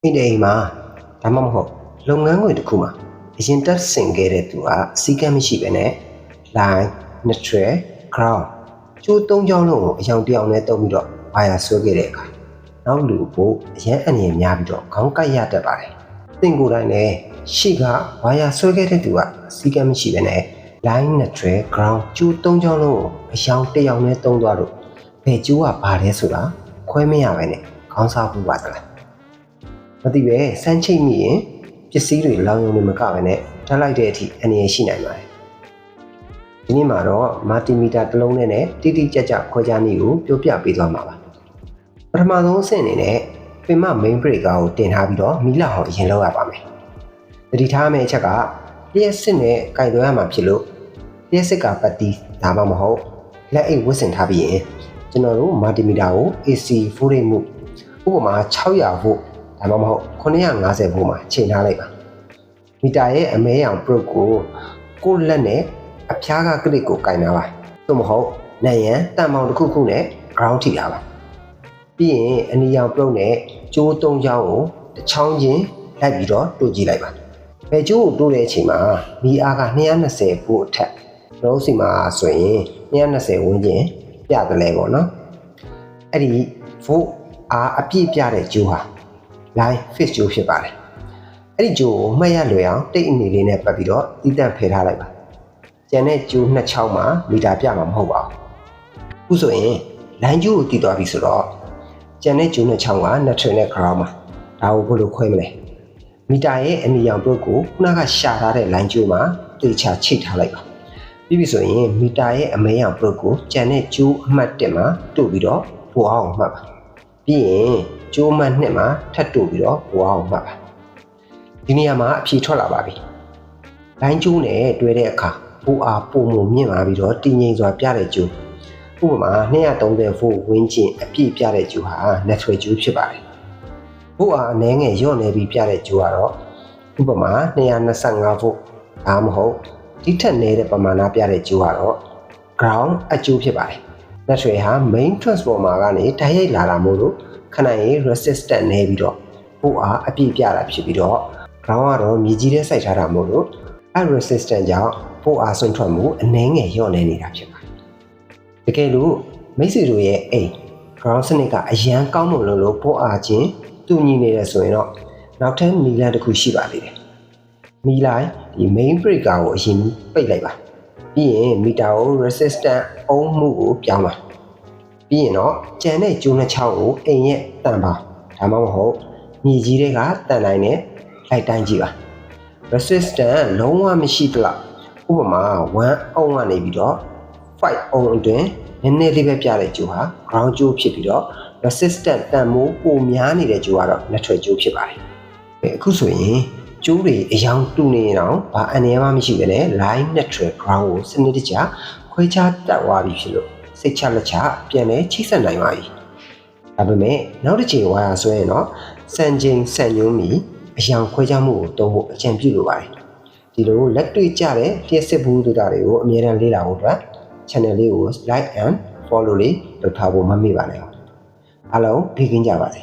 ဒီနေ့မှာဒါမှမဟုတ်လုပ်ငန်းခွင်တစ်ခုမှာအရင်တက်ဆင်ခဲ့တဲ့သူကစီကံမရှိပဲနဲ့ line neutral ground ကျိုး၃ကြောင်းလုံးကိုအယောင်တယောင်နဲ့တုံးပြီးတော့ဝါယာဆွဲခဲ့တဲ့အခါနောက်လူကိုအရန်အနေနဲ့များပြီးတော့ခေါင်းကိုက်ရတတ်ပါတယ်သင်ကိုယ်တိုင်လည်းရှေ့ကဝါယာဆွဲခဲ့တဲ့သူကစီကံမရှိပဲနဲ့ line neutral ground ကျိုး၃ကြောင်းလုံးကိုအယောင်တယောင်နဲ့တုံးသွားလို့ဘယ်ကျိုးကဘာလဲဆိုတာခွဲမရပဲနဲ့ခေါင်းစားဖို့ပါသလားမသိပဲစမ်းချိတ်မိရင်ပစ္စည်းတွေလောင်ရုံနဲ့မကပဲနဲ့ထပ်လိုက်တဲ့အထိအနေရရှိနိုင်ပါတယ်ဒီနေ့မှာတော့မာတီမီတာတစ်လုံးနဲ့တိတိကျကျခွဲခြားနည်းကိုပြောပြပေးသွားမှာပါပထမဆုံးအဆင့်အနေနဲ့ပင်မ main breaker ကိုတင်ထားပြီးတော့မီးလောင်အောင်အရင်လုပ်ရပါမယ်သတိထားမယ့်အချက်ကလျှက်စစ်နဲ့ကြိုင်သွဲရမှာဖြစ်လို့လျှက်စစ်ကပတ်တီးဒါမှမဟုတ်လက်အိတ်ဝတ်ဆင်ထားပြီးရင်ကျွန်တော်တို့မာတီမီတာကို AC voltage မှုဥပမာ600 voltဒါမှမဟုတ်950 volt မှာချိန်ထားလိုက်ပါမီတာရဲ့အမဲရောင် probe ကိုလက်နဲ့အဖျားကကလစ်ကိုကင်ထားပါသို့မဟုတ်နံရံတန်ပေါင်တစ်ခုခုနဲ့ ground ထိထားပါပြီးရင်အနီရောင် probe နဲ့ကျိုး၃ချောင်းကိုတစ်ချောင်းချင်းလိုက်ပြီးတော့တို့ကြည့်လိုက်ပါဘယ်ကျိုးကိုတို့တဲ့အချိန်မှာမီအားက220 volt အထက်တို့စီမှာဆိုရင်220ဝန်းကျင်ပြတယ်လဲပေါ့နော်အဲ့ဒီ volt အားအပြည့်ပြတဲ့ကျိုးဟာ line fix ကျိုးဖြစ်ပါတယ်အဲ့ဒီကျိုးကိုမှတ်ရလွယ်အောင်တိတ်အနေလေးနဲ့ပတ်ပြီးတော့တီးတန့်ဖယ်ထားလိုက်ပါကျန်တဲ့ကျိုးနှစ်ချောင်းမှာမီတာပြမှာမဟုတ်ပါဘူးအခုဆိုရင် line ကျိုးကိုတည်သွားပြီဆိုတော့ကျန်တဲ့ကျိုးနှစ်ချောင်းက neutral နဲ့ ground မှာဒါကိုဘယ်လိုခွဲမလဲမီတာရဲ့အနီရောင် probe ကိုခုနကရှာထားတဲ့ line ကျိုးမှာတေချာချိတ်ထားလိုက်ပါပြီးပြီဆိုရင်မီတာရဲ့အမဲရောင် probe ကိုကျန်တဲ့ကျိုးအမှတ်1မှာတို့ပြီးတော့ပိုအောင်မှတ်ပါပြီးရင်ကျိုးမှတ်2မှာထပ်တို့ပြီးတော့ပိုအောင်မှတ်ပါဒီနေရာမှာအဖြေထွက်လာပါပြီ။ line ကျိုးနဲ့တွဲတဲ့အခါပိုအားပုံမှုမြင့်လာပြီးတော့တည်ငြိမ်စွာပြတဲ့ကျိုးဥပမာ230 volt ဝန်းကျင်အပြည့်ပြတဲ့ကျိုးဟာ neutral ကျိုးဖြစ်ပါတယ်။ပိုအားအနည်းငယ်လျော့နေပြီးပြတဲ့ကျိုးကတော့ဥပမာ225 volt ဒါမှမဟုတ်ဒီထက်နည်းတဲ့ပမာဏပြတဲ့ကျိုးကတော့ ground အကျိုးဖြစ်ပါတယ်။ neutral ဟာ main transformer ကနေတိုက်ရိုက်လာတာမို့လို့ခဏရေး resistance နည်းပြီးတော့ပိုအားအပြည့်ပြတာဖြစ်ပြီးတော့ground ကတော့မြေကြီးထဲစိုက်ထားတာမို့လို့အဲ resistance ကြောင့်ပိုအားဆွန့်ထွက်မှုအနည်းငယ်လျော့နေနေတာဖြစ်ပါတယ်။တကယ်လို့မိတ်ဆွေတို့ရဲ့အိမ် ground စနစ်ကအရန်ကောင်းမွန်လို့ပိုအားချင်းတူညီနေတယ်ဆိုရင်တော့နောက်ထပ်နည်းလမ်းတစ်ခုရှိပါသေးတယ်။မီလိုက်ဒီ main breaker ကိုအရင်ပိတ်လိုက်ပါ။ပြီးရင်မီတာကို resistance အုံးမှုကိုပြောင်းပါ။ပြီးရင်တော့ကျန်တဲ့ကျိုးနှစ်ချောင်းကိုအိမ်ရဲ့တန်ပါဒါမှမဟုတ်မြေကြီးတွေကတန်တိုင်းနဲ့လိုက်တိုင်းကြည့်ပါ resistance လုံးဝမရှိသလောက်ဥပမာ1 ohm ကနေပြီးတော့5 ohm အတွင်းနည်းနည်းလေးပဲပြတဲ့ကျိုးဟာ ground ကျိုးဖြစ်ပြီးတော့ resistance တန်မိုးပိုများနေတဲ့ကျိုးကတော့ neutral ကျိုးဖြစ်ပါတယ်အခုဆိုရင်ကျိုးတွေအယောင်တူနေအောင်ဘာအနေမှမရှိပဲနဲ့ line neutral ground ကိုစနစ်တကျခွဲခြားတတ်သွားပြီဖြစ်လို့စိတ်ချလက်ချပြန်လဲချိတ်ဆက်နိုင်ပါပြီဒါပေမဲ့နောက်တစ်ချိန်ဝါယာဆွဲရင်တော့စံချိန်စံညွှန်းမီအယောင်ခွဲခြားမှုကိုတုံးဖို့အကြံပြုလိုပါတယ်ဒီလိုလက်တွေ့ကျတဲ့လျှက်စစ်ဘူးတို့တာတွေကိုအမြဲတမ်းလေ့လာဖို့အတွက် channel လေးကို like and follow လေးလုပ်ထားဖို့မမေ့ပါနဲ့အားလုံးဖိကင်းကြပါစေ